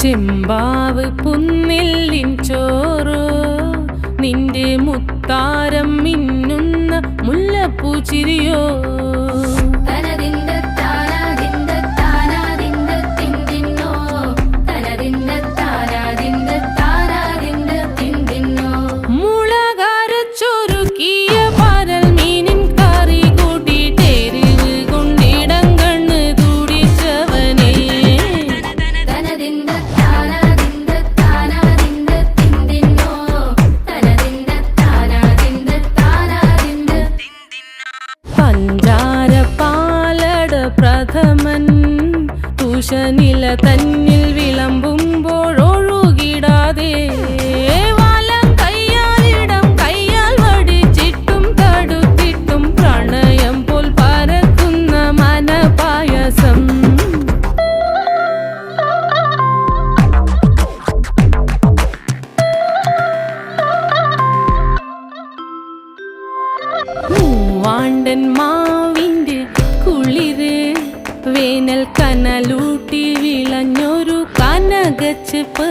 ചെമ്പാവ് പുന്നെല്ലിൻ ചോറ് നിന്റെ മുത്താരം മിന്നുന്ന മുല്ലപ്പൂച്ചിരിയോ പ്രഥമൻ തുഷനില തന്നിൽ വിളമ്പുമ്പോഴൊഴുകിടാതെ വലം കയ്യാലിടം കയ്യാൽ വടിച്ചിട്ടും തടുത്തിട്ടും പ്രണയം പോൽ പരക്കുന്ന മനപായസം മൂവാണ്ടൻ മാവിൻ്റെ കുളിര് വേനൽ കനലൂട്ടി വിളഞ്ഞൊരു കനകച്ചെപ്പ്